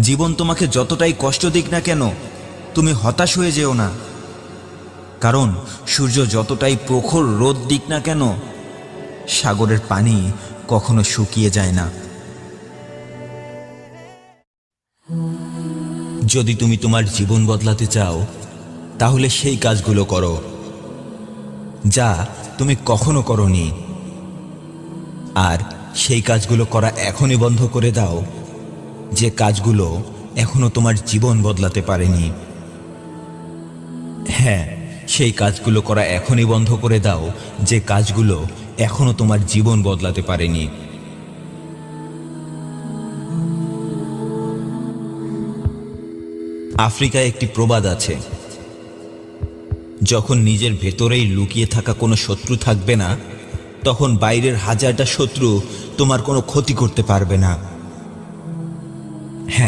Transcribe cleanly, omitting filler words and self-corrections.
জীবন তোমাকে যতটাই কষ্ট দিক না কেন, তুমি হতাশ হয়ে যেও না। কারণ সূর্য যতটাই প্রখর রোদ দিক না কেন, সাগরের পানি কখনো শুকিয়ে যায় না। যদি তুমি তোমার জীবন বদলাতে চাও, তাহলে সেই কাজগুলো করো যা তুমি কখনো করনি। আর সেই কাজগুলো করা এখনই বন্ধ করে দাও, যে কাজগুলো এখনো তোমার জীবন বদলাতে পারেনি। হ্যাঁ, সেই কাজগুলো করা এখনই বন্ধ করে দাও, যে কাজগুলো এখনো তোমার জীবন বদলাতে পারেনি। আফ্রিকায় একটি প্রবাদ আছে, যখন নিজের ভেতরেই লুকিয়ে থাকা কোনো শত্রু থাকবে না, তখন বাইরের হাজারটা শত্রু তোমার কোনো ক্ষতি করতে পারবে না।